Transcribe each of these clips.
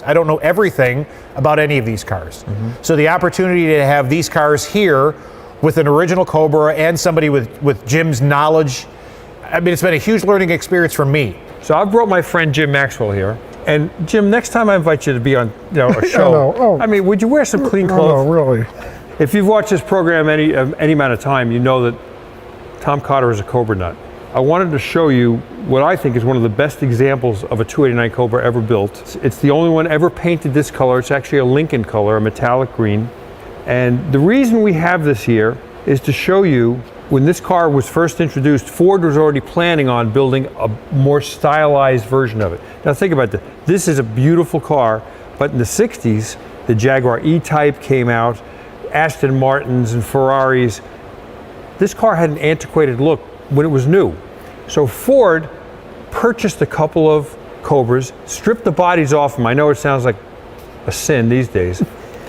I don't know everything about any of these cars. So the opportunity to have these cars here with an original Cobra and somebody with Jim's knowledge, I mean, it's been a huge learning experience for me. So I've brought my friend Jim Maxwell here. And Jim, next time I invite you to be on a show, I mean, would you wear some clean clothes? No, really. If you've watched this program any amount of time, you know that Tom Cotter is a Cobra nut. I wanted to show you what I think is one of the best examples of a 289 Cobra ever built. It's the only one ever painted this color. It's actually a Lincoln color, a metallic green. And the reason we have this here is to show you when this car was first introduced, Ford was already planning on building a more stylized version of it. Now think about this. This is a beautiful car, but in the 60s, the Jaguar E-Type came out, Aston Martins and Ferraris. This car had an antiquated look when it was new. So Ford purchased a couple of Cobras, stripped the bodies off them. I know it sounds like a sin these days,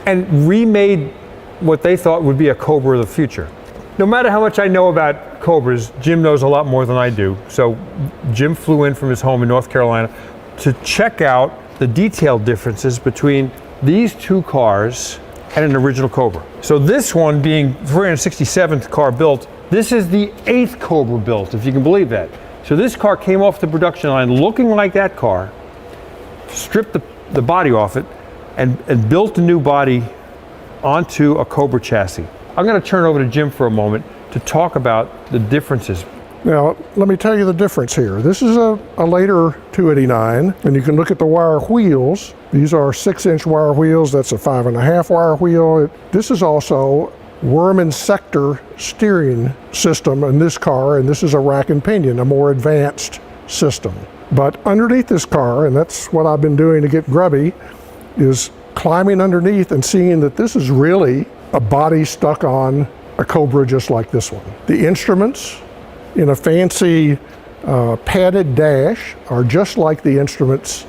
and remade what they thought would be a Cobra of the future. No matter how much I know about Cobras, Jim knows a lot more than I do. So Jim flew in from his home in North Carolina to check out the detailed differences between these two cars and an original Cobra. So this one being 367th car built, this is the 8th Cobra built, if you can believe that. So this car came off the production line looking like that car, stripped the body off it, and built a new body onto a Cobra chassis. I'm going to turn over to Jim for a moment to talk about the differences. Now, let me tell you the difference here. This is a later 289, and you can look at the wire wheels. These are 6-inch wire wheels. That's a 5.5 wire wheel. This is also worm and sector steering system in this car, and this is a rack and pinion, a more advanced system. But underneath this car, and that's what I've been doing to get grubby, is climbing underneath and seeing that this is really a body stuck on a Cobra just like this one. The instruments in a fancy padded dash are just like the instruments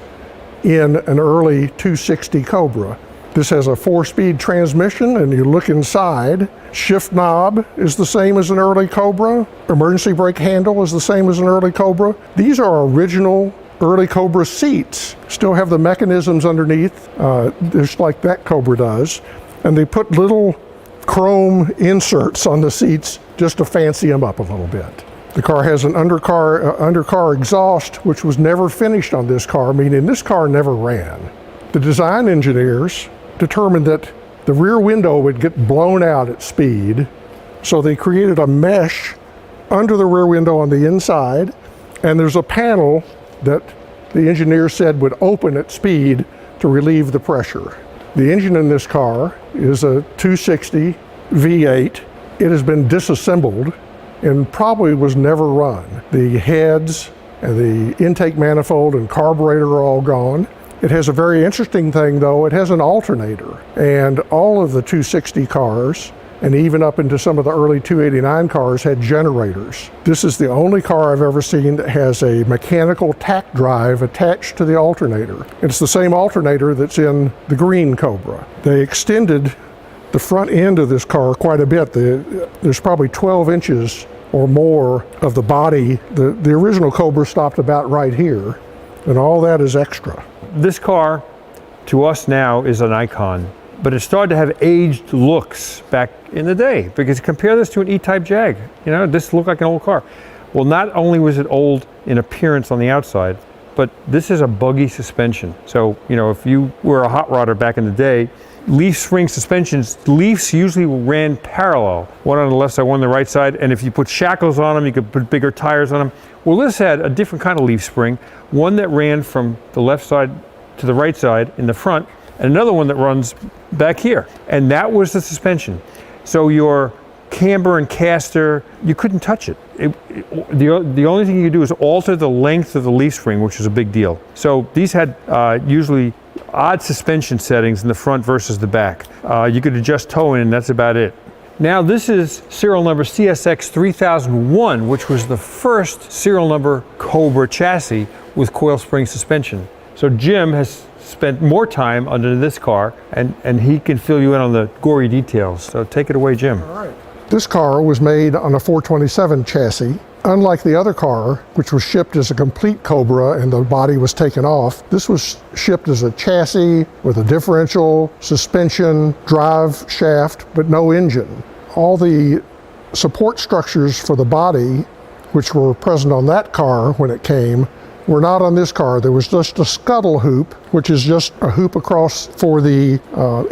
in an early 260 Cobra. This has a 4-speed transmission, and you look inside. Shift knob is the same as an early Cobra. Emergency brake handle is the same as an early Cobra. These are original early Cobra seats. Still have the mechanisms underneath, just like that Cobra does. And they put little chrome inserts on the seats just to fancy them up a little bit. The car has an undercar exhaust, which was never finished on this car, meaning this car never ran. The design engineers determined that the rear window would get blown out at speed, so they created a mesh under the rear window on the inside, and there's a panel that the engineer said would open at speed to relieve the pressure. The engine in this car is a 260 V8. It has been disassembled and probably was never run. The heads and the intake manifold and carburetor are all gone. It has a very interesting thing though, it has an alternator, and all of the 260 cars and even up into some of the early 289 cars had generators. This is the only car I've ever seen that has a mechanical tack drive attached to the alternator. It's the same alternator that's in the green Cobra. They extended the front end of this car quite a bit. There's probably 12 inches or more of the body. The original Cobra stopped about right here, and all that is extra. This car, to us now, is an icon, but it started to have aged looks back in the day, because compare this to an E-Type Jag. You know, this looked like an old car. Well, not only was it old in appearance on the outside, but this is a buggy suspension. So, you know, if you were a hot rodder back in the day, leaf spring suspensions, leafs usually ran parallel, one on the left side, one on the right side, and if you put shackles on them, you could put bigger tires on them. Well, this had a different kind of leaf spring, one that ran from the left side to the right side in the front, and another one that runs back here. And that was the suspension. So your camber and caster, you couldn't touch it. The only thing you could do is alter the length of the leaf spring, which is a big deal. So these had usually odd suspension settings in the front versus the back. You could adjust towing, and that's about it. Now this is serial number CSX 3001, which was the first serial number Cobra chassis with coil spring suspension. So Jim has spent more time under this car, and he can fill you in on the gory details. So take it away, Jim. All right. This car was made on a 427 chassis, unlike the other car, which was shipped as a complete Cobra and the body was taken off, this was shipped as a chassis with a differential, suspension, drive shaft, but no engine. All the support structures for the body, which were present on that car when it came, were not on this car. There was just a scuttle hoop, which is just a hoop across for the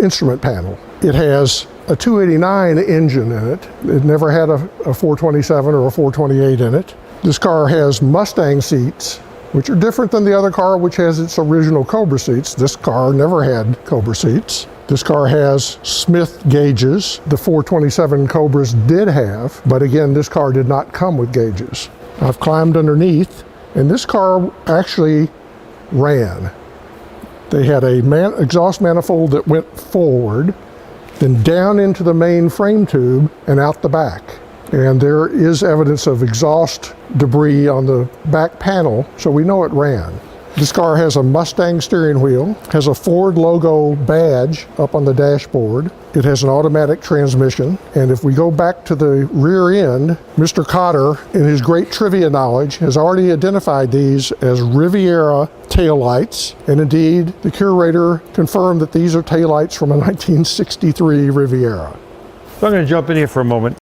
instrument panel. It has a 289 engine in it. It never had a 427 or a 428 in it. This car has Mustang seats, which are different than the other car, which has its original Cobra seats. This car never had Cobra seats. This car has Smith gauges. The 427 Cobras did have, but again, this car did not come with gauges. I've climbed underneath, and this car actually ran. They had a exhaust manifold that went forward, then down into the main frame tube and out the back. And there is evidence of exhaust debris on the back panel, so we know it ran. This car has a Mustang steering wheel, has a Ford logo badge up on the dashboard. It has an automatic transmission. And if we go back to the rear end, Mr. Cotter, in his great trivia knowledge, has already identified these as Riviera taillights. And indeed, the curator confirmed that these are taillights from a 1963 Riviera. So I'm going to jump in here for a moment.